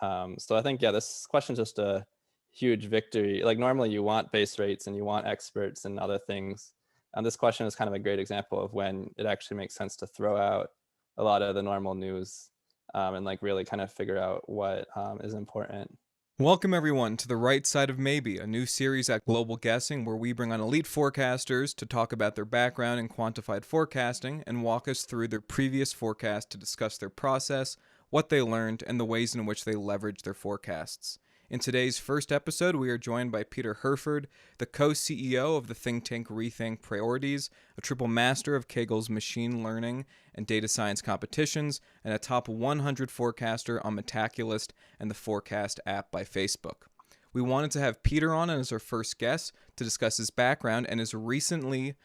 So I think, yeah, this question is just a huge victory. Like normally you want base rates and you want experts and other things. And this question is kind of a great example of when it actually makes sense to throw out a lot of the normal news and like really kind of figure out what is important. Welcome, everyone, to The Right Side of Maybe, a new series at Global Guessing where we bring on elite forecasters to talk about their background in quantified forecasting and walk us through their previous forecast to discuss their process, what they learned, and the ways in which they leverage their forecasts. In today's first episode, we are joined by Peter Hurford, the co-CEO of the think tank Rethink Priorities, a triple master of Kagel's machine learning and data science competitions, and a top 100 forecaster on Metaculus and the Forecast App by Facebook. We wanted to have Peter on as our first guest to discuss his background and his recently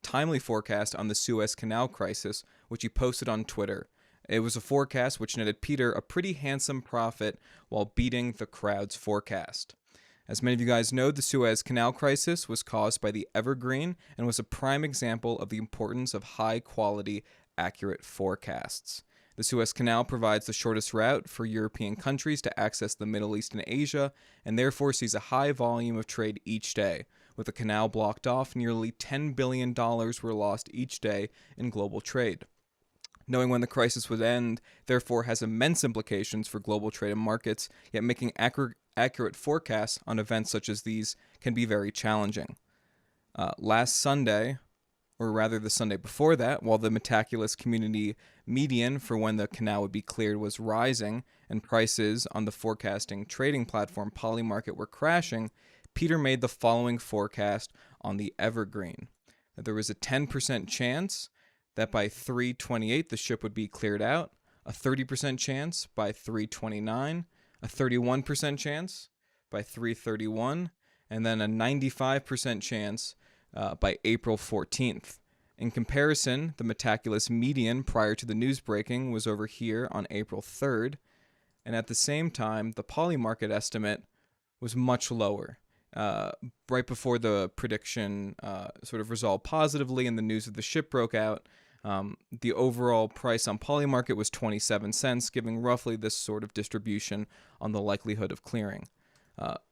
timely forecast on the Suez Canal crisis, which he posted on Twitter. It was a forecast which netted Peter a pretty handsome profit while beating the crowd's forecast. As many of you guys know, the Suez Canal crisis was caused by the Evergreen and was a prime example of the importance of high-quality, accurate forecasts. The Suez Canal provides the shortest route for European countries to access the Middle East and Asia, and therefore sees a high volume of trade each day. With the canal blocked off, nearly $10 billion were lost each day in global trade. Knowing when the crisis would end, therefore, has immense implications for global trade and markets, yet making accurate forecasts on events such as these can be very challenging. Last Sunday, or rather the Sunday before that, while the Metaculus community median for when the canal would be cleared was rising and prices on the forecasting trading platform Polymarket were crashing, Peter made the following forecast on the Evergreen. There was a 10% chance that by 3:28 the ship would be cleared out, a 30% chance by 3:29, a 31% chance by 3:31, and then a 95% chance by April 14th. In comparison, the Metaculus median prior to the news breaking was over here on April 3rd, and at the same time, the Polymarket estimate was much lower. Right before the prediction sort of resolved positively and the news of the ship broke out, the overall price on Polymarket was 27 cents, giving roughly this sort of distribution on the likelihood of clearing.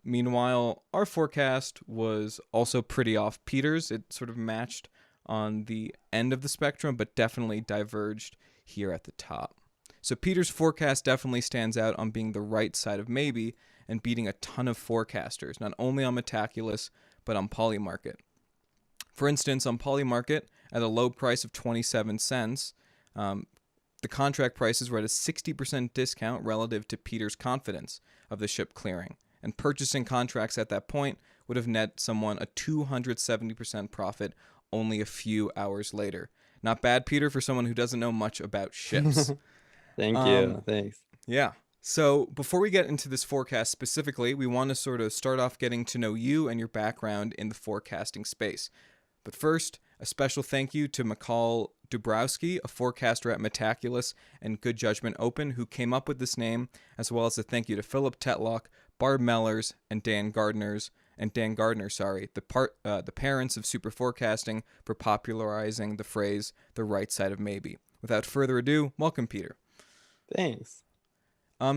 Meanwhile, our forecast was also pretty off Peter's. It sort of matched on the end of the spectrum, but definitely diverged here at the top. So Peter's forecast definitely stands out on being the right side of maybe and beating a ton of forecasters, not only on Metaculus, but on Polymarket. For instance, on Polymarket, at a low price of 27 cents, the contract prices were at a 60% discount relative to Peter's confidence of the ship clearing, and purchasing contracts at that point would have net someone a 270% profit only a few hours later. Not bad, Peter, for someone who doesn't know much about ships. Thank Um, you. Thanks. yeah. So before we get into this forecast specifically, we want to sort of start off getting to know you and your background in the forecasting space. But first, a special thank you to McCall Dubrowski, a forecaster at Metaculus and Good Judgment Open, who came up with this name, as well as a thank you to Philip Tetlock, Barb Mellers, and Dan Gardner, the parents of super forecasting, for popularizing the phrase "the right side of maybe." Without further ado, welcome, Peter. Thanks.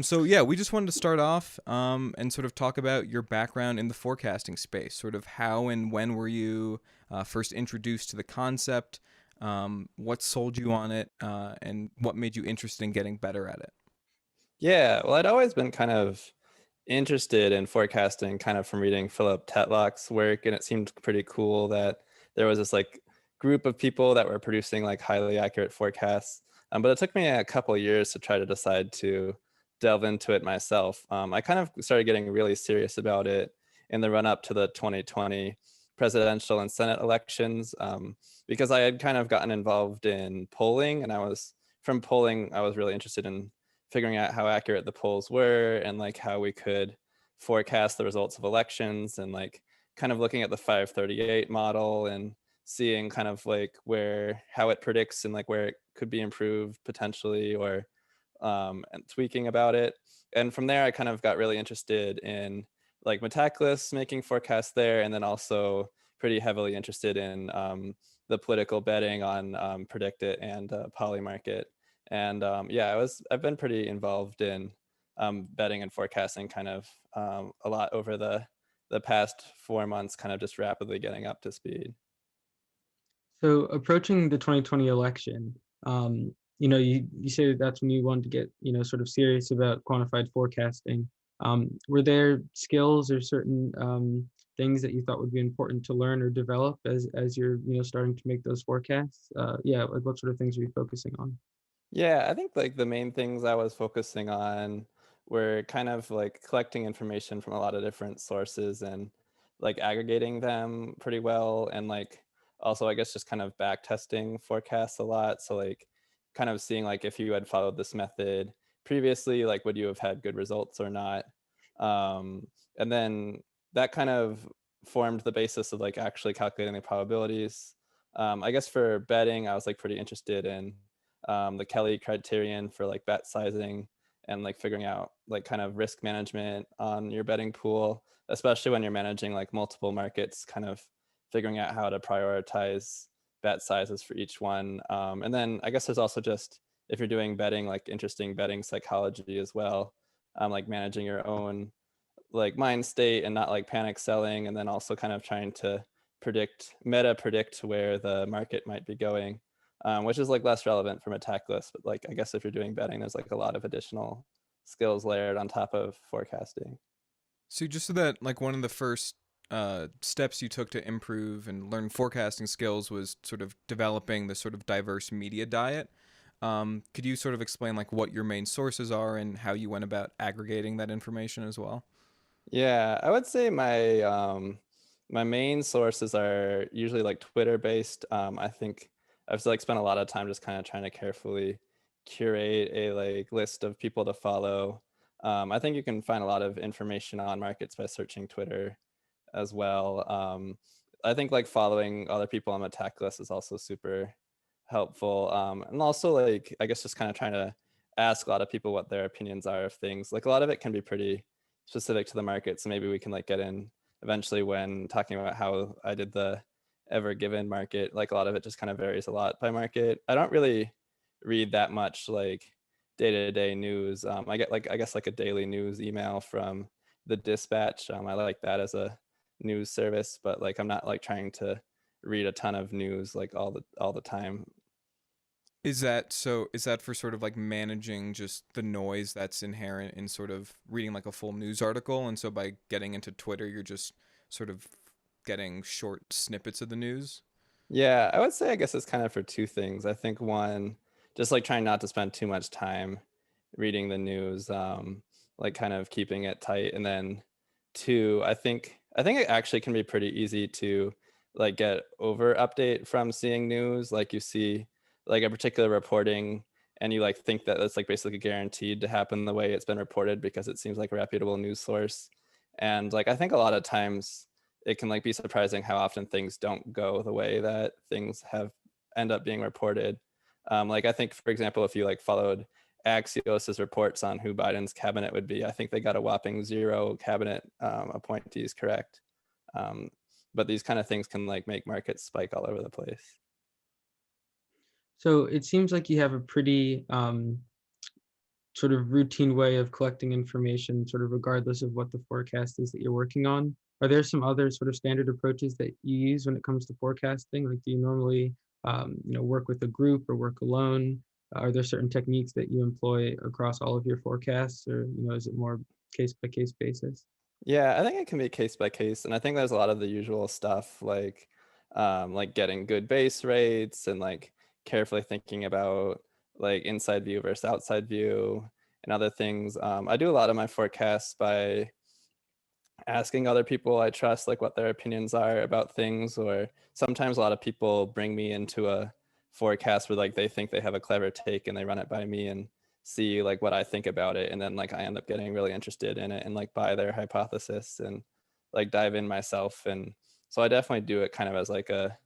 So yeah, we just wanted to start off and sort of talk about your background in the forecasting space. Sort of how and when were you first introduced to the concept? What sold you on it, and what made you interested in getting better at it? Yeah, well, I'd always been kind of interested in forecasting kind of from reading Philip Tetlock's work, and it seemed pretty cool that there was this like group of people that were producing like highly accurate forecasts. But it took me a couple of years to try to decide to delve into it myself. I kind of started getting really serious about it in the run up to the 2020 presidential and Senate elections, because I had kind of gotten involved in polling, and from polling, I was really interested in figuring out how accurate the polls were and like how we could forecast the results of elections, and like kind of looking at the 538 model and seeing kind of like how it predicts and like where it could be improved potentially, or and tweaking about it. And from there, I kind of got really interested in like Metaculus making forecasts there, and then also pretty heavily interested in the political betting on Predict It and Polymarket. And yeah, I've been pretty involved in betting and forecasting kind of a lot over the past 4 months, kind of just rapidly getting up to speed. So approaching the 2020 election, you say that that's when you wanted to get, sort of serious about quantified forecasting. Were there skills or certain things that you thought would be important to learn or develop as you're, starting to make those forecasts? Yeah, like what sort of things are you focusing on? Yeah, I think like the main things I was focusing on were kind of like collecting information from a lot of different sources and like aggregating them pretty well, and like also I guess just kind of back testing forecasts a lot. So like kind of seeing like if you had followed this method previously, like would you have had good results or not? Um, and then that kind of formed the basis of like actually calculating the probabilities. I guess for betting, I was like pretty interested in the Kelly criterion for like bet sizing and like figuring out like kind of risk management on your betting pool, especially when you're managing like multiple markets, kind of figuring out how to prioritize bet sizes for each one. And then I guess there's also just, if you're doing betting, like interesting betting psychology as well, like managing your own like mind state and not like panic selling, and then also kind of trying to predict where the market might be going, which is like less relevant for Metaculus, but like I guess if you're doing betting, there's like a lot of additional skills layered on top of forecasting. So just so that like one of the first steps you took to improve and learn forecasting skills was sort of developing this sort of diverse media diet. Could you sort of explain like what your main sources are and how you went about aggregating that information as well? Yeah, I would say my main sources are usually like Twitter based. I think I've like spent a lot of time just kind of trying to carefully curate a like list of people to follow. I think you can find a lot of information on markets by searching Twitter as well. I think like following other people on Metaculus is also super helpful. And also like I guess just kind of trying to ask a lot of people what their opinions are of things. Like a lot of it can be pretty specific to the market. So maybe we can like get in eventually when talking about how I did the ever given market. Like a lot of it just kind of varies a lot by market. I don't really read that much like day-to-day news. I get like I guess like a daily news email from the Dispatch. I like that as a news service, but like I'm not like trying to read a ton of news like all the time. Is that so? Is that for sort of like managing just the noise that's inherent in sort of reading like a full news article? And so by getting into Twitter, you're just sort of getting short snippets of the news? Yeah, I would say I guess it's kind of for two things. I think one, just like trying not to spend too much time reading the news, like kind of keeping it tight. And then two, I think it actually can be pretty easy to like get over update from seeing news. Like you see like a particular reporting and you like think that it's like basically guaranteed to happen the way it's been reported because it seems like a reputable news source. And like I think a lot of times it can like be surprising how often things don't go the way that things have end up being reported. Like I think, for example, if you like followed Axios's reports on who Biden's cabinet would be, I think they got a whopping zero cabinet appointees correct. Um, but these kind of things can like make markets spike all over the place. So it seems like you have a pretty sort of routine way of collecting information, sort of regardless of what the forecast is that you're working on. Are there some other sort of standard approaches that you use when it comes to forecasting? Like, do you normally, work with a group or work alone? Are there certain techniques that you employ across all of your forecasts, or is it more case by case basis? Yeah, I think it can be case by case, and I think there's a lot of the usual stuff like getting good base rates and like carefully thinking about like inside view versus outside view and other things. I do a lot of my forecasts by asking other people I trust like what their opinions are about things, or sometimes a lot of people bring me into a forecast where like they think they have a clever take and they run it by me and see like what I think about it, and then like I end up getting really interested in it and like buy their hypothesis and like dive in myself. And so I definitely do it kind of as like a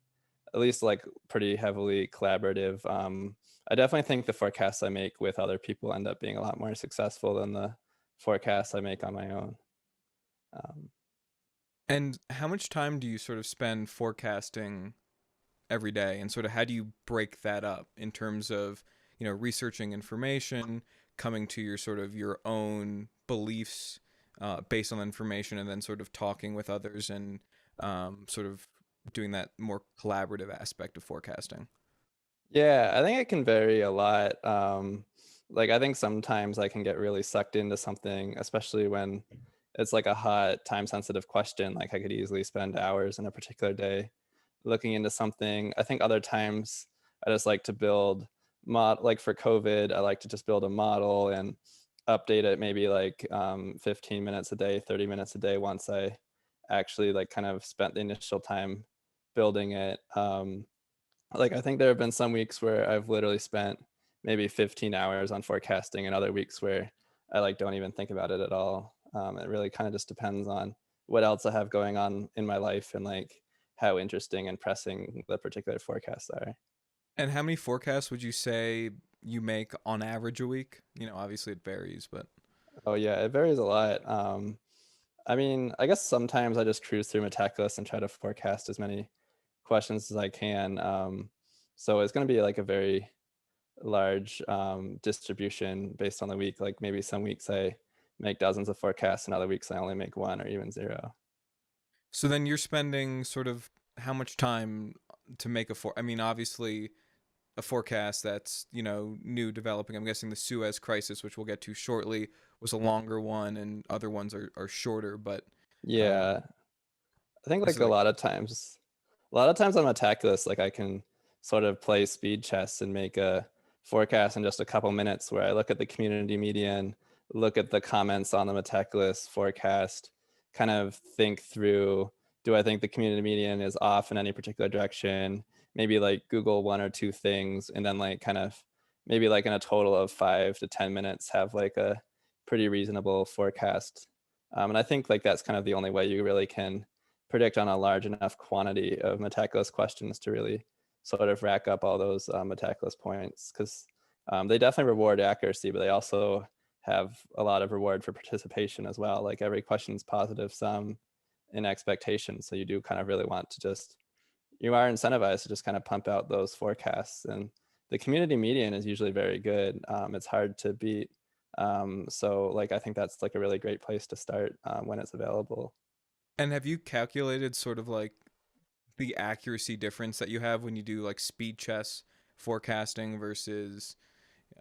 at least like pretty heavily collaborative. I definitely think the forecasts I make with other people end up being a lot more successful than the forecasts I make on my own. um, And how much time do you sort of spend forecasting every day? And sort of how do you break that up in terms of, researching information, coming to your sort of your own beliefs based on information, and then sort of talking with others and sort of doing that more collaborative aspect of forecasting? Yeah, I think it can vary a lot. Like I think sometimes I can get really sucked into something, especially when it's like a hot, time-sensitive question. Like I could easily spend hours in a particular day looking into something. I think other times I just like to build like for COVID, I like to just build a model and update it maybe like 15 minutes a day, 30 minutes a day once I actually like kind of spent the initial time building it. Like I think there have been some weeks where I've literally spent maybe 15 hours on forecasting and other weeks where I like don't even think about it at all. It really kind of just depends on what else I have going on in my life and like how interesting and pressing the particular forecasts are. And how many forecasts would you say you make on average a week? Obviously it varies, but Oh yeah, it varies a lot. I mean, I guess sometimes I just cruise through Metaculus and try to forecast as many questions as I can. So it's going to be like a very large distribution based on the week. Like maybe some weeks I make dozens of forecasts and other weeks I only make one or even zero. so then you're spending sort of how much time to make I mean, obviously a forecast that's new developing. I'm guessing the Suez crisis, which we'll get to shortly, was a longer one, and other ones are shorter. But Yeah, I think is like it like a lot of times on Metaculus, like I can sort of play speed chess and make a forecast in just a couple minutes where I look at the community median, look at the comments on the Metaculus forecast, kind of think through, do I think the community median is off in any particular direction? Maybe like Google one or two things and then like kind of maybe like in a total of 5 to 10 minutes have like a pretty reasonable forecast. And I think like that's kind of the only way you really can predict on a large enough quantity of Metaculus questions to really sort of rack up all those Metaculus points, because they definitely reward accuracy, but they also have a lot of reward for participation as well. Like every question is positive sum in expectation. So you do kind of really want to just, you are incentivized to just kind of pump out those forecasts. And the community median is usually very good. It's hard to beat. So like, I think that's like a really great place to start when it's available. and have you calculated sort of like the accuracy difference that you have when you do like speed chess forecasting versus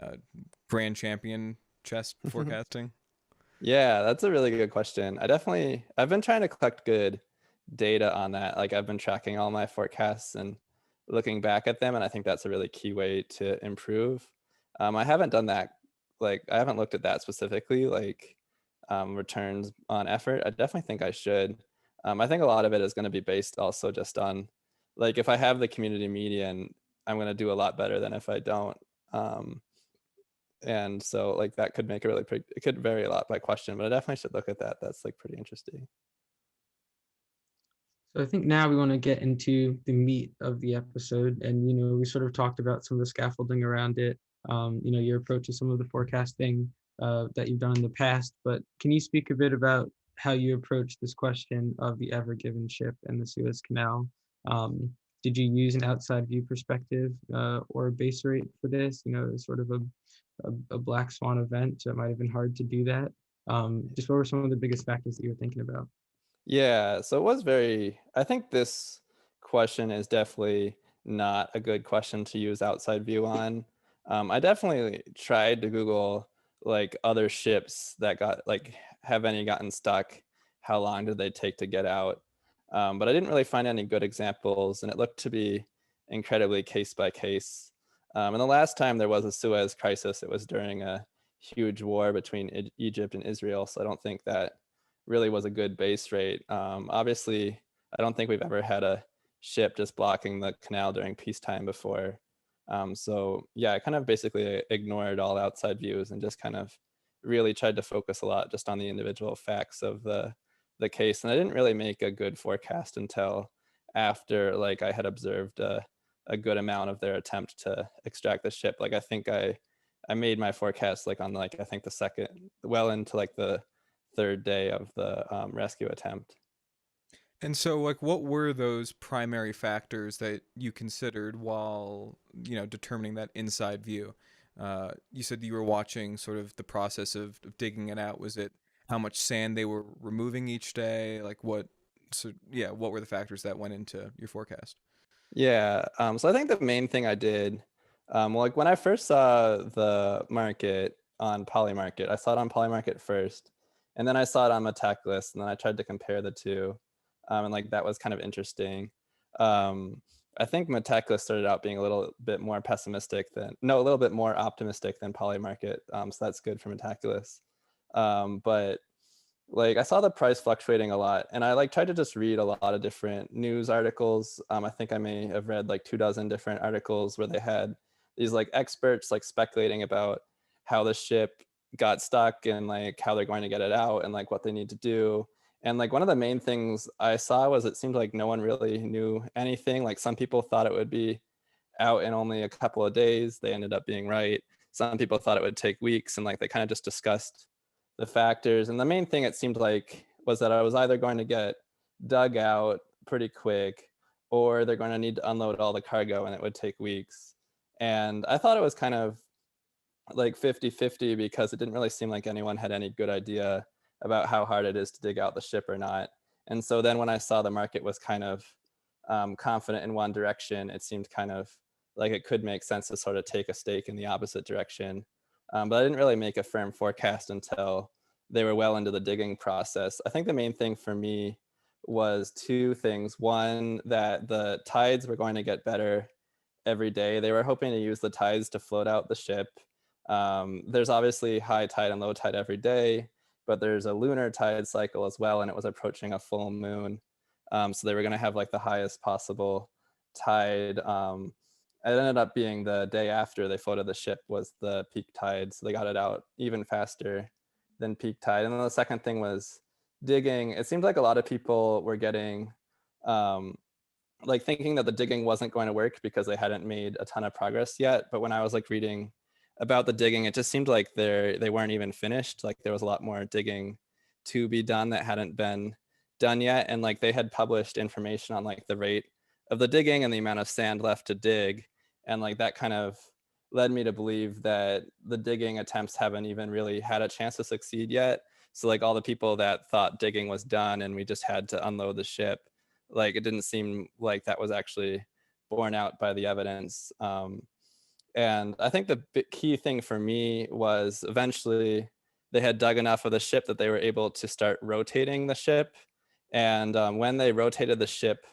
uh, grand champion chess forecasting? Yeah, that's a really good question. I've been trying to collect good data on that. Like I've been tracking all my forecasts and looking back at them, and I think that's a really key way to improve. I haven't done that, like I haven't looked at that specifically, like returns on effort. I definitely think I should. I think a lot of it is going to be based also just on, like if I have the community median, I'm going to do a lot better than if I don't. Um, and so like that could make a really pretty, it could vary a lot by question, but I definitely should look at that. That's like pretty interesting. So I think now we want to get into the meat of the episode, and we sort of talked about some of the scaffolding around it. Your approach to some of the forecasting that you've done in the past. But can you speak a bit about how you approach this question of the Ever Given ship and the Suez Canal? Um, did you use an outside view perspective or a base rate for this? Sort of a black swan event, so it might have been hard to do that. Just what were some of the biggest factors that you were thinking about? Yeah, so it was very, I think this question is definitely not a good question to use outside view on. I definitely tried to Google like other ships that got like, have any gotten stuck? How long did they take to get out? But I didn't really find any good examples, and it looked to be incredibly case by case. And the last time there was a Suez crisis, it was during a huge war between Egypt and Israel. So I don't think that really was a good base rate. Obviously, I don't think we've ever had a ship just blocking the canal during peacetime before. So yeah, I kind of basically ignored all outside views and just kind of really tried to focus a lot just on the individual facts of the case. And I didn't really make a good forecast until after like I had observed a good amount of their attempt to extract the ship. Like I think I made my forecast like on like I think the second, well into like the third day of the rescue attempt. And so, like, what were those primary factors that you considered while, determining that inside view? You said you were watching sort of the process of digging it out. Was it how much sand they were removing each day? Like what? So yeah, what were the factors that went into your forecast? Yeah. So I think the main thing I did, like when I first saw the market on Polymarket, I saw it on Polymarket first, and then I saw it on Metaculus, and then I tried to compare the two, and like that was kind of interesting. Um, I think Metaculus started out being a little bit more pessimistic than, no, a little bit more optimistic than Polymarket. So that's good for Metaculus. But like I saw the price fluctuating a lot, and I like tried to just read a lot of different news articles. I think I may have read like 24 different articles where they had these like experts like speculating about how the ship got stuck and like how they're going to get it out and like what they need to do. And like one of the main things I saw was it seemed like no one really knew anything. Like some people thought it would be out in only a couple of days. They ended up being right. Some people thought it would take weeks, and like they kind of just discussed the factors. And the main thing it seemed like was that I was either going to get dug out pretty quick, or they're going to need to unload all the cargo and it would take weeks. And I thought it was kind of like 50-50 because it didn't really seem like anyone had any good idea about how hard it is to dig out the ship or not. And so then when I saw the market was kind of confident in one direction, it seemed kind of like it could make sense to sort of take a stake in the opposite direction. But I didn't really make a firm forecast until they were well into the digging process. I think the main thing for me was two things. One, that the tides were going to get better every day. They were hoping to use the tides to float out the ship. There's obviously high tide and low tide every day, but there's a lunar tide cycle as well, and it was approaching a full moon. So they were going to have like the highest possible tide. It ended up being the day after they floated the ship was the peak tide, so they got it out even faster than peak tide. And then the second thing was digging. It seemed like a lot of people were getting um, like thinking that the digging wasn't going to work because they hadn't made a ton of progress yet. But when I was like reading about the digging, it just seemed like they weren't even finished. Like there was a lot more digging to be done that hadn't been done yet. And like they had published information on like the rate of the digging and the amount of sand left to dig. And like that kind of led me to believe that the digging attempts haven't even really had a chance to succeed yet. So like all the people that thought digging was done and we just had to unload the ship, like it didn't seem like that was actually borne out by the evidence. And I think the key thing for me was eventually they had dug enough of the ship that they were able to start rotating the ship. And when they rotated the ship,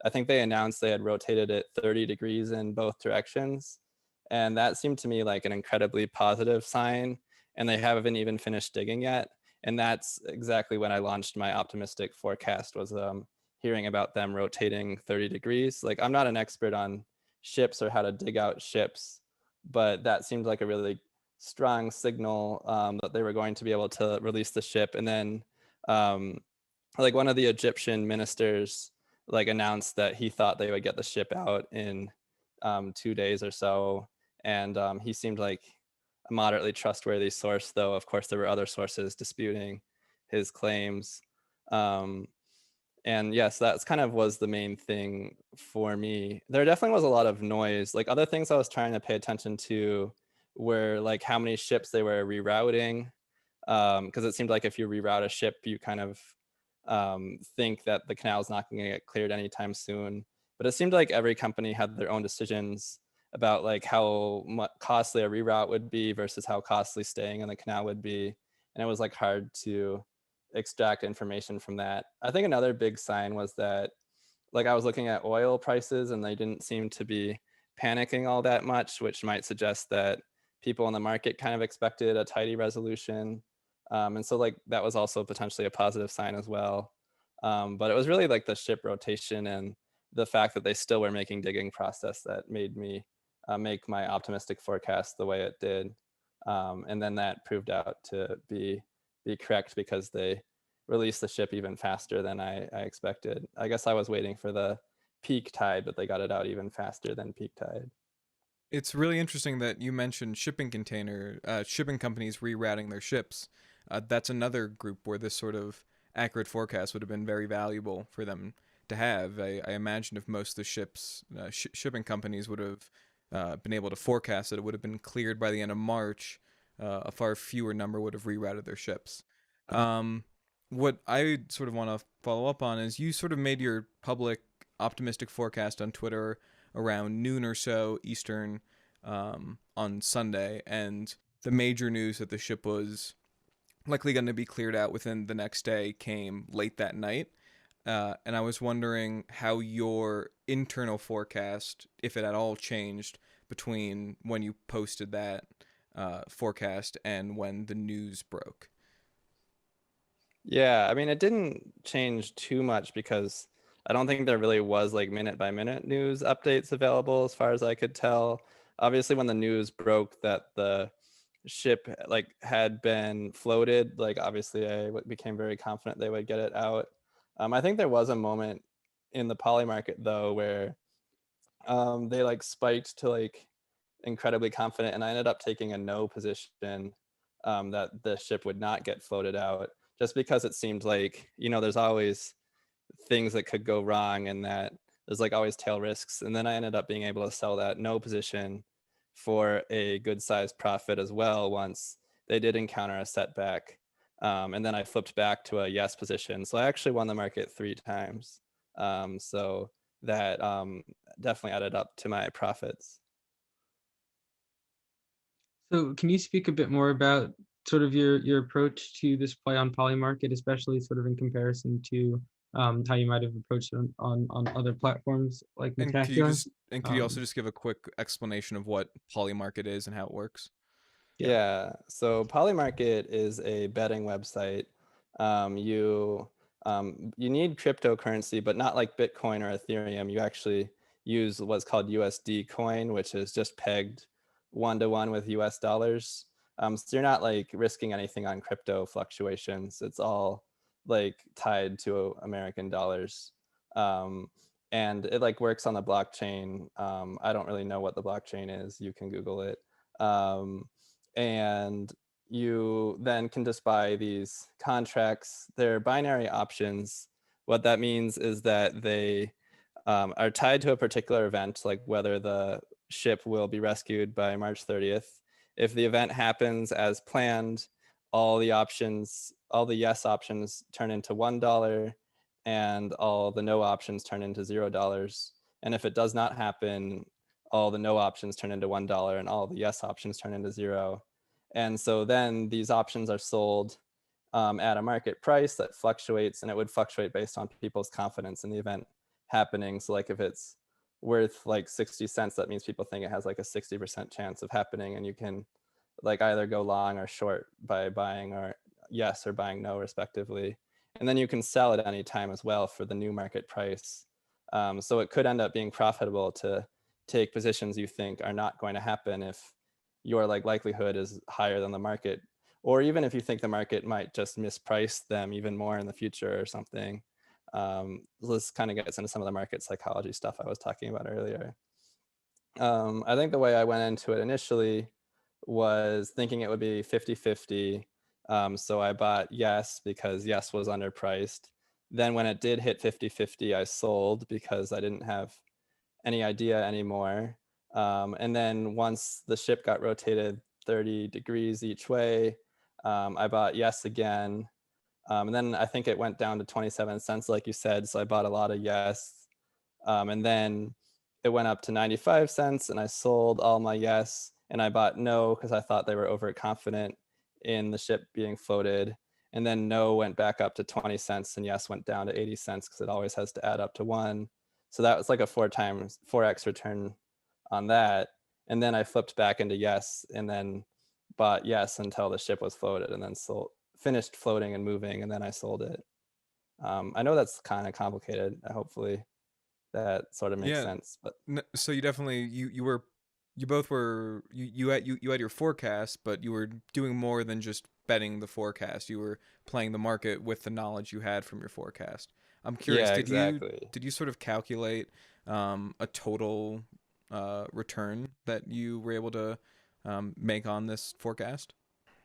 I think they announced they had rotated it 30 degrees in both directions. And that seemed to me like an incredibly positive sign. And they haven't even finished digging yet. And that's exactly when I launched my optimistic forecast, was hearing about them rotating 30 degrees. Like I'm not an expert on ships or how to dig out ships, but that seemed like a really strong signal that they were going to be able to release the ship. And then um, like one of the Egyptian ministers like announced that he thought they would get the ship out in 2 days or so. And he seemed like a moderately trustworthy source, though of course there were other sources disputing his claims. Um, and yes, that's kind of was the main thing for me. There definitely was a lot of noise. Like other things I was trying to pay attention to were like how many ships they were rerouting, because it seemed like if you reroute a ship, you kind of think that the canal is not going to get cleared anytime soon. But it seemed like every company had their own decisions about like how much costly a reroute would be versus how costly staying in the canal would be, and it was like hard to extract information from that. I think another big sign was that like I was looking at oil prices and they didn't seem to be panicking all that much, which might suggest that people in the market kind of expected a tidy resolution. And so like that was also potentially a positive sign as well. But it was really like the ship rotation and the fact that they still were making digging process that made me make my optimistic forecast the way it did. And then that proved out to be correct because they released the ship even faster than I expected. I guess I was waiting for the peak tide, but they got it out even faster than peak tide. It's really interesting that you mentioned shipping companies rerouting their ships. That's another group where this sort of accurate forecast would have been very valuable for them to have. I imagine if most of the shipping companies would have been able to forecast that it would have been cleared by the end of March, a far fewer number would have rerouted their ships. Um, what I sort of want to follow up on is you sort of made your public optimistic forecast on Twitter around noon or so Eastern on Sunday, and the major news that the ship was likely going to be cleared out within the next day came late that night. And I was wondering how your internal forecast, if it at all changed between when you posted that forecast and when the news broke. Yeah, I mean, it didn't change too much because I don't think there really was like minute by minute news updates available as far as I could tell. Obviously, when the news broke that the ship like had been floated, like obviously became very confident they would get it out. I think there was a moment in the Polymarket though where they like spiked to like incredibly confident, and I ended up taking a no position that the ship would not get floated out, just because it seemed like, you know, there's always things that could go wrong and that there's like always tail risks. And then I ended up being able to sell that no position for a good sized profit as well once they did encounter a setback. And then I flipped back to a yes position. So I actually won the market 3 times. So that definitely added up to my profits. So can you speak a bit more about sort of your approach to this play on Polymarket, especially sort of in comparison to how you might have approached it on other platforms like And could you Metaculus? just and could you also Um, just give a quick explanation of what Polymarket is and how it works? yeah. Yeah, so Polymarket is a betting website. You need cryptocurrency, but not like Bitcoin or Ethereum. You actually use what's called USD coin, which is just pegged 1-to-1 with US dollars. So you're not like risking anything on crypto fluctuations. It's all like tied to American dollars. Um, and it like works on the blockchain. I don't really know what the blockchain is. You can Google it. And you then can just buy these contracts. They're binary options. What that means is that they are tied to a particular event, like whether the ship will be rescued by March 30th. If the event happens as planned, all the yes options turn into $1, and all the no options turn into $0. And if it does not happen, all the no options turn into $1 and all the yes options turn into 0. And so then these options are sold at a market price that fluctuates, and it would fluctuate based on people's confidence in the event happening. So like if it's worth like 60 cents, that means people think it has like a 60% chance of happening, and you can like either go long or short by buying or yes or buying no respectively. And then you can sell at any time as well for the new market price. So it could end up being profitable to take positions you think are not going to happen if your like likelihood is higher than the market, or even if you think the market might just misprice them even more in the future or something. This kind of gets into some of the market psychology stuff I was talking about earlier. I think the way I went into it initially was thinking it would be 50-50. So I bought yes because yes was underpriced. Then when it did hit 50-50, I sold because I didn't have any idea anymore. And then once the ship got rotated 30 degrees each way, I bought yes again. And then I think it went down to 27 cents, like you said. So I bought a lot of yes. And then it went up to 95 cents and I sold all my yes. And I bought no because I thought they were overconfident in the ship being floated. And then no went back up to 20 cents and yes went down to 80 cents because it always has to add up to 1. So that was like a 4x return on that. And then I flipped back into yes and then bought yes until the ship was floated and then finished floating and moving, and then I sold it. I know that's kind of complicated. Hopefully that sort of makes Yeah. sense. But So you definitely you both were you had your forecast, but you were doing more than just betting the forecast. You were playing the market with the knowledge you had from your forecast. I'm curious, yeah, exactly. did you sort of calculate a total return that you were able to make on this forecast?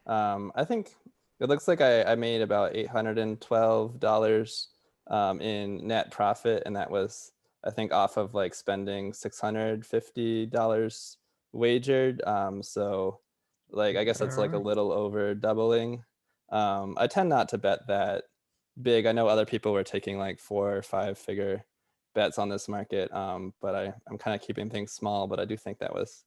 I think it looks like I made about $812 in net profit, and that was I think off of like spending $650 wagered. So like I guess that's like a Alright. little over doubling. I tend not to bet that big. I know other people were taking like 4 or 5 figure bets on this market, but I'm kind of keeping things small. But I do think that was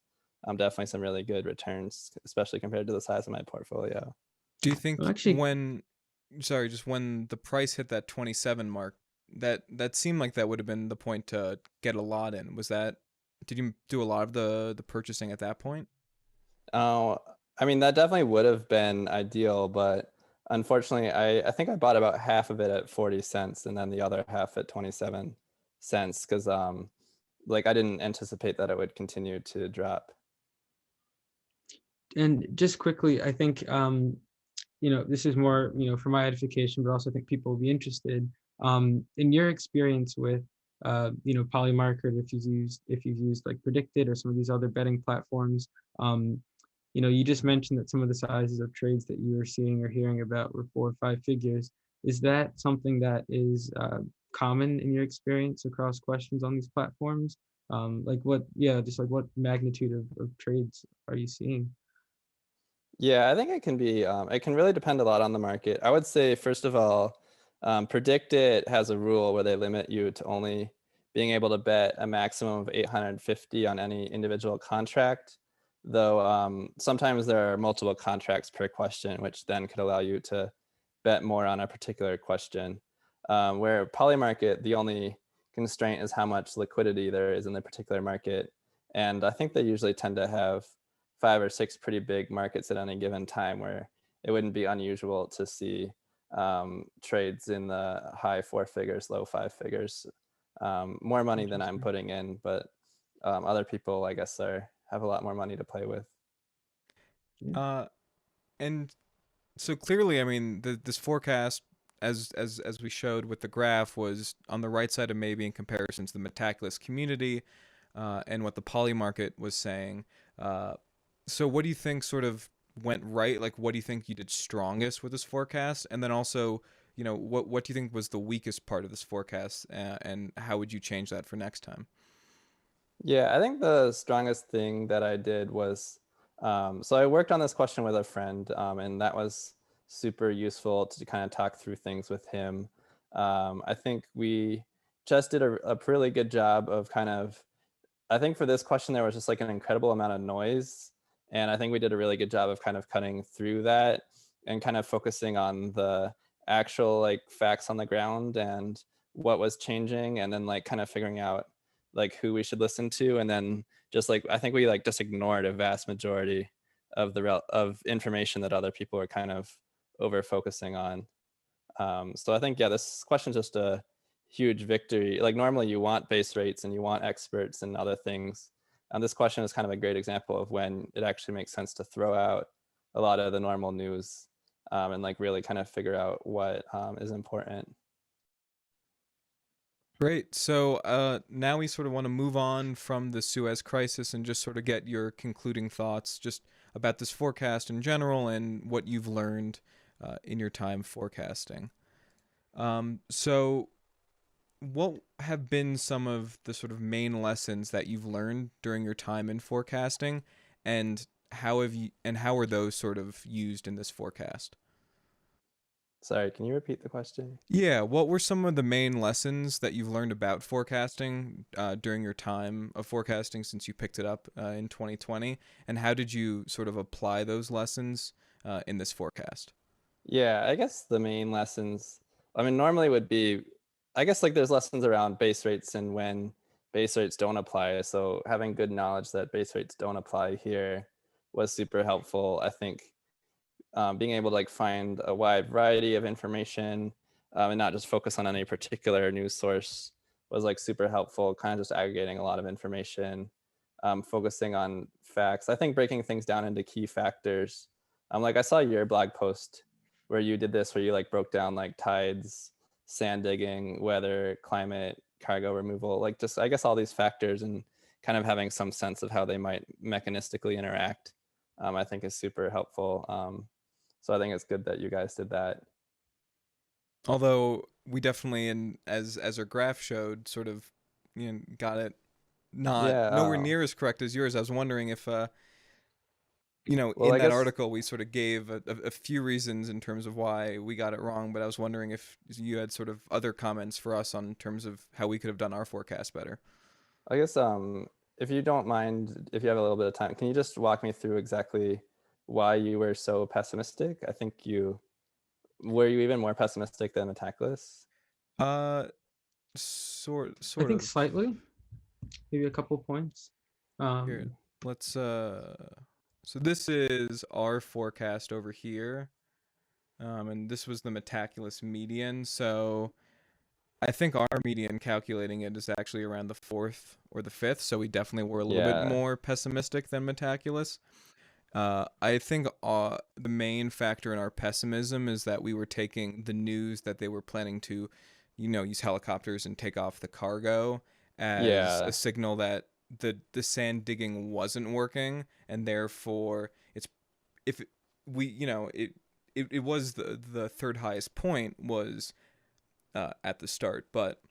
definitely some really good returns, especially compared to the size of my portfolio. Do you Well, think actually, just when the price hit that 27 mark, that seemed like that would have been the point to get a lot in. Did you do a lot of the purchasing at that point? Oh, I mean, that definitely would have been ideal, but unfortunately, I think I bought about half of it at 40 cents and then the other half at 27 cents because like I didn't anticipate that it would continue to drop. and just quickly, I think this is more for my edification, but also I think people will be interested. In your experience with Polymarket, if you've used like Predicted or some of these other betting platforms, you just mentioned that some of the sizes of trades that you were seeing or hearing about were 4 or 5 figures. Is that something that is common in your experience across questions on these platforms? Like just like what magnitude of trades are you seeing? Yeah, I think it can be. It can really depend a lot on the market. I would say, first of all, Predict It has a rule where they limit you to only being able to bet a maximum of 850 on any individual contract. Though sometimes there are multiple contracts per question, which then could allow you to bet more on a particular question. Where Polymarket, the only constraint is how much liquidity there is in the particular market. And I think they usually tend to have 5 or 6 pretty big markets at any given time where it wouldn't be unusual to see trades in the high 4 figures, low 5 figures, more money than I'm Interesting. putting in, but other people, I guess, have a lot more money to play with. Yeah. Uh, and so clearly, I mean, this forecast, as we showed with the graph, was on the right side of maybe in comparison to the Metaculus community, and what the Poly market was saying. Uh, so what do you think sort of went right? Like, what do you think you did strongest with this forecast? And then also, what do you think was the weakest part of this forecast, and how would you change that for next time? Yeah, I think the strongest thing that I did was so I worked on this question with a friend, and that was super useful to kind of talk through things with him. I think we just did a really good job of kind of, I think for this question, there was just like an incredible amount of noise. And I think we did a really good job of kind of cutting through that and kind of focusing on the actual like facts on the ground and what was changing, and then like kind of figuring out like who we should listen to. And then just like, I think we like just ignored a vast majority of of information that other people were kind of over focusing on. So I think, yeah, this question is just a huge victory. Like normally you want base rates and you want experts and other things. This question is kind of a great example of when it actually makes sense to throw out a lot of the normal news, and like really kind of figure out what is important. Great. So now we sort of want to move on from the Suez crisis and just sort of get your concluding thoughts just about this forecast in general and what you've learned in your time forecasting. So, what have been some of the sort of main lessons that you've learned during your time in forecasting, and how are those sort of used in this forecast? Sorry, can you repeat the question? Yeah, what were some of the main lessons that you've learned about forecasting during your time of forecasting since you picked it up in 2020? And how did you sort of apply those lessons in this forecast? Yeah, I guess the main lessons, I mean, normally would be, I guess like there's lessons around base rates and when base rates don't apply. So having good knowledge that base rates don't apply here was super helpful. I think being able to like find a wide variety of information, and not just focus on any particular news source was like super helpful, kind of just aggregating a lot of information, focusing on facts. I think breaking things down into key factors. Like I saw your blog post where you did this, where you like broke down like tides, sand digging, weather, climate, cargo removal, like just I guess all these factors, and kind of having some sense of how they might mechanistically interact, I think is super helpful. So I think it's good that you guys did that. Although we definitely, and as our graph showed, sort of got it not Yeah. nowhere near as correct as yours. I was wondering if Well, in I that guess article we sort of gave a few reasons in terms of why we got it wrong, but I was wondering if you had sort of other comments for us on terms of how we could have done our forecast better. I guess if you don't mind, if you have a little bit of time, can you just walk me through exactly why you were so pessimistic? I think you were you even more pessimistic than Metaculus? Uh, I sort think of. slightly, maybe a couple points. Here, Um, let's so this is our forecast over here. And this was the Metaculus median. So I think our median calculating it is actually around the fourth or the fifth. So we definitely were a little bit Yeah. more pessimistic than Metaculus. I think the main factor in our pessimism is that we were taking the news that they were planning to, use helicopters and take off the cargo as a Yeah. signal that the sand digging wasn't working, and therefore it's if we it was the third highest point was at the start, but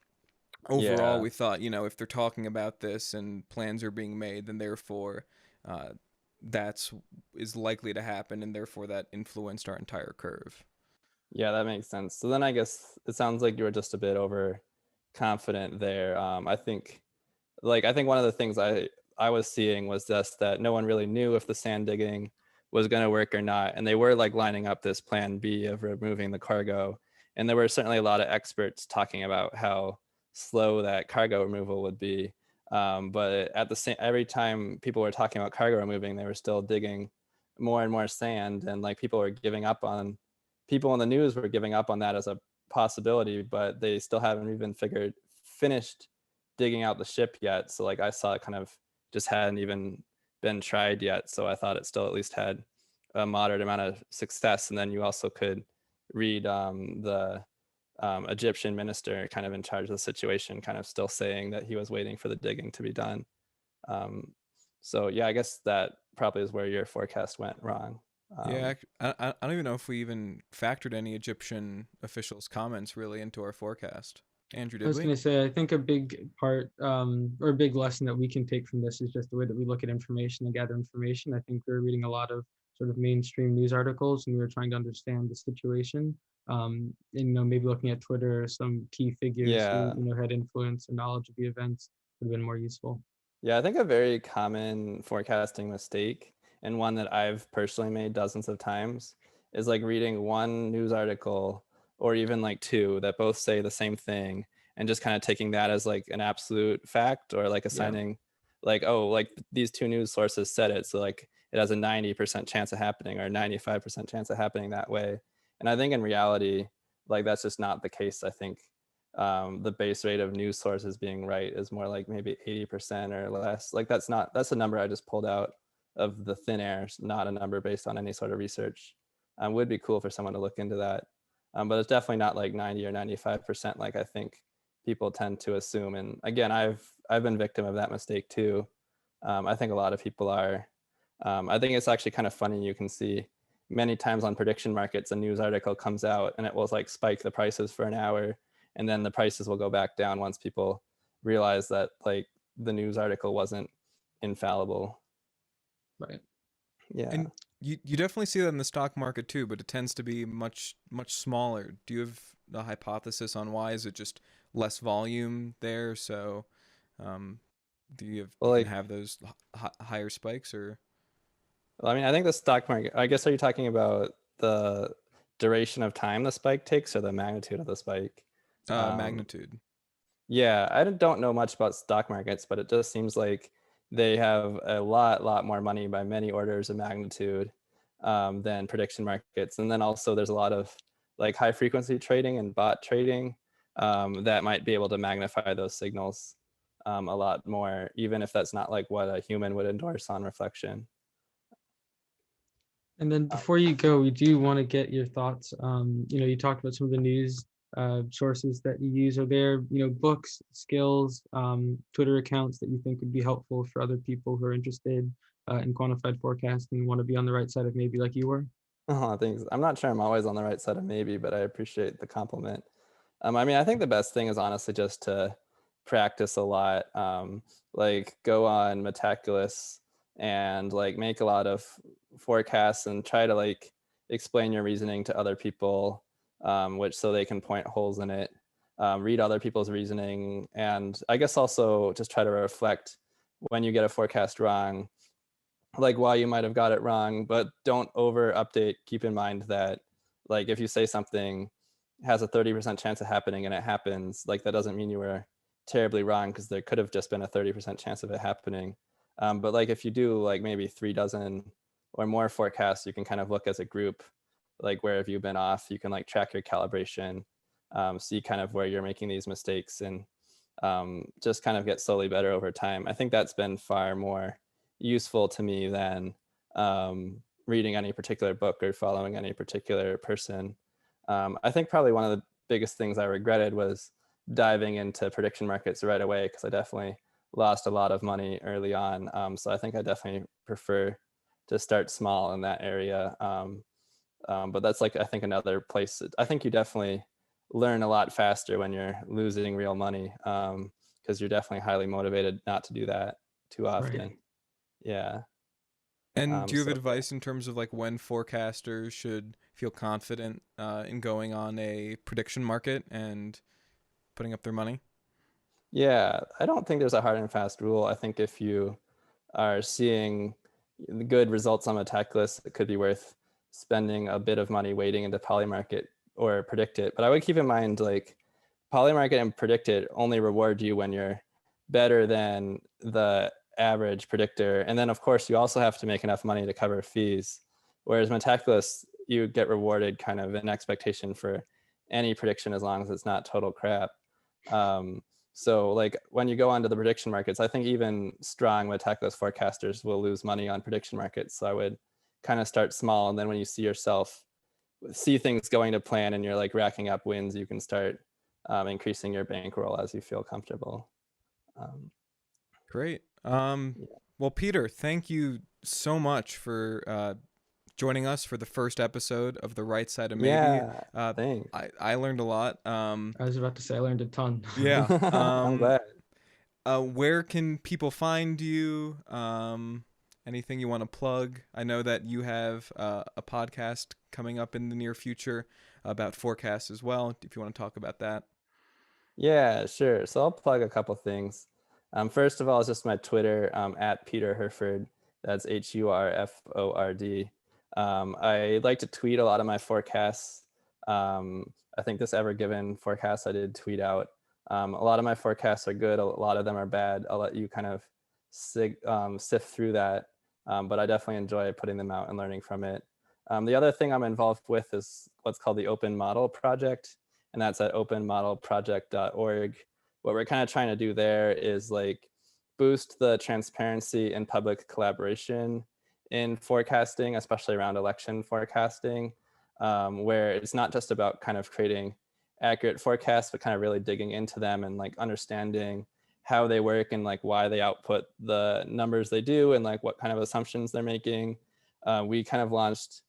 overall Yeah. we thought if they're talking about this and plans are being made, then therefore uh, that's is likely to happen, and therefore that influenced our entire curve. Yeah, that makes sense. So then I guess it sounds like you were just a bit overconfident there. I think one of the things I was seeing was just that no one really knew if the sand digging was going to work or not, and they were like lining up this plan B of removing the cargo, and there were certainly a lot of experts talking about how slow that cargo removal would be. But at the same, every time people were talking about cargo removing, they were still digging more and more sand, and like people in the news were giving up on that as a possibility, but they still haven't even finished digging out the ship yet. So like I saw it kind of just hadn't even been tried yet. So I thought it still at least had a moderate amount of success. And then you also could read the Egyptian minister kind of in charge of the situation, kind of still saying that he was waiting for the digging to be done. Um, so yeah, I guess that probably is where your forecast went wrong. Yeah, Um, I don't even know if we even factored any Egyptian officials' comments really into our forecast. Andrew, I did was we? going to say, I think a big part or a big lesson that we can take from this is just the way that we look at information and gather information. I think we're reading a lot of sort of mainstream news articles, and we were trying to understand the situation. And maybe looking at Twitter or some key figures who yeah, had influence or knowledge of the events would have been more useful. Yeah, I think a very common forecasting mistake, and one that I've personally made dozens of times, is like reading one news article or even like two that both say the same thing and just kind of taking that as like an absolute fact, or like Yeah. assigning like, oh, like these two news sources said it, so like it has a 90% chance of happening or 95% chance of happening that way. And I think in reality, like that's just not the case. I think the base rate of news sources being right is more like maybe 80% or less. Like that's a number I just pulled out of the thin air, not a number based on any sort of research. Would be cool for someone to look into that. But it's definitely not like 90 or 95% like I think people tend to assume. And again, I've been victim of that mistake too. I think a lot of people are. I think it's actually kind of funny. You can see many times on prediction markets, a news article comes out and it will like spike the prices for an hour, and then the prices will go back down once people realize that like the news article wasn't infallible. Right. Yeah. And you definitely see that in the stock market too, but it tends to be much smaller. Do you have a hypothesis on why? Is it just less volume there? So, um, do Well, you can like, have those higher spikes or I mean, I think the stock market, I guess, are you talking about the duration of time the spike takes or the magnitude of the spike? Um, magnitude? Yeah, I don't know much about stock markets, but it just seems like they have a lot more money by many orders of magnitude than prediction markets. And then also there's a lot of like high frequency trading and bot trading that might be able to magnify those signals a lot more, even if that's not like what a human would endorse on reflection. And then Um, before you go, we do want to get your thoughts. You talked about some of the news sources that you use. Are there, books, skills, Twitter accounts that you think would be helpful for other people who are interested in quantified forecasting and want to be on the right side of maybe like you were? Oh, thanks. I'm not sure I'm always on the right side of maybe, but I appreciate the compliment. I mean, I think the best thing is honestly just to practice a lot. Like go on Metaculus and like make a lot of forecasts and try to like explain your reasoning to other people, which so they can point holes in it. Read other people's reasoning, and I guess also just try to reflect when you get a forecast wrong, like why you might have got it wrong, but don't over update. Keep in mind that like if you say something has a 30% chance of happening and it happens, like that doesn't mean you were terribly wrong, because there could have just been a 30% chance of it happening. But like if you do like maybe 3 dozen or more forecasts, you can kind of look as a group, like where have you been off? You can like track your calibration, see kind of where you're making these mistakes, and just kind of get slowly better over time. I think that's been far more useful to me than reading any particular book or following any particular person. I think probably one of the biggest things I regretted was diving into prediction markets right away, because I definitely lost a lot of money early on. So I think I definitely prefer to start small in that area. But that's like, I think another place, I think you definitely learn a lot faster when you're losing real money, because you're definitely highly motivated not to do that too often. Right. Yeah. Yeah. And do you have So advice in terms of like when forecasters should feel confident in going on a prediction market and putting up their money? yeah, I don't think there's a hard and fast rule. I think if you are seeing good results on a tech list, it could be worth spending a bit of money waiting into Polymarket or Predict It. But I would keep in mind, like, Polymarket and Predict It only reward you when you're better than the average predictor. And then, of course, you also have to make enough money to cover fees. Whereas Metaculus, you get rewarded kind of in expectation for any prediction as long as it's not total crap. So like when you go onto the prediction markets, I think even strong Metaculus forecasters will lose money on prediction markets. So I would kind of start small, and then when you see things going to plan and you're like racking up wins, you can start increasing your bankroll as you feel comfortable. Great. Yeah. Well, Peter, thank you so much for joining us for the first episode of The Right Side of Maybe. Yeah, thanks. I learned a lot. I was about to say I learned a ton. Yeah. I'm glad. Where can people find you? Anything you want to plug? I know that you have a podcast coming up in the near future about forecasts as well, if you want to talk about that. Yeah, sure. So I'll plug a couple things. First of all, it's just my Twitter, at Peter Hurford. That's Hurford. I like to tweet a lot of my forecasts. I think this Ever Given forecast I did tweet out. A lot of my forecasts are good. A lot of them are bad. I'll let you kind of sift through that. But I definitely enjoy putting them out and learning from it. The other thing I'm involved with is what's called the Open Model Project, and that's at openmodelproject.org. What we're kind of trying to do there is like boost the transparency and public collaboration in forecasting, especially around election forecasting, where it's not just about kind of creating accurate forecasts, but kind of really digging into them and like understanding how they work and like why they output the numbers they do and like what kind of assumptions they're making. We kind of launched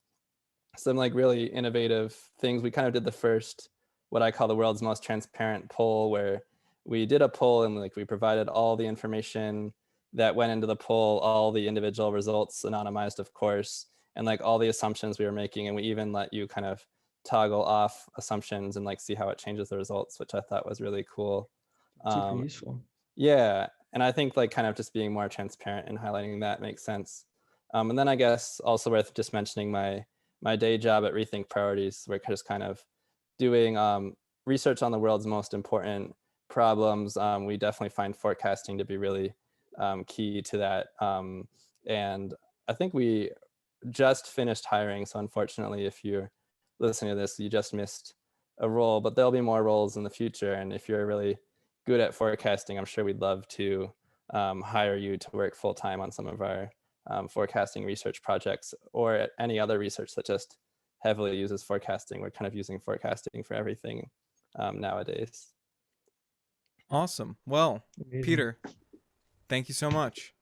some like really innovative things. We kind of did the first, what I call the world's most transparent poll, where we did a poll and like we provided all the information that went into the poll, all the individual results, anonymized, of course, and like all the assumptions we were making. And we even let you kind of toggle off assumptions and like see how it changes the results, which I thought was really cool. Super useful. Yeah, and I think like kind of just being more transparent and highlighting that makes sense. And then I guess also worth just mentioning my day job at Rethink Priorities, where just kind of doing research on the world's most important problems. We definitely find forecasting to be really key to that. And I think we just finished hiring. So unfortunately, if you're listening to this, you just missed a role, but there'll be more roles in the future. And if you're really good at forecasting, I'm sure we'd love to hire you to work full time on some of our forecasting research projects, or any other research that just heavily uses forecasting. We're kind of using forecasting for everything nowadays. Awesome. Well, Amazing. Peter, thank you so much.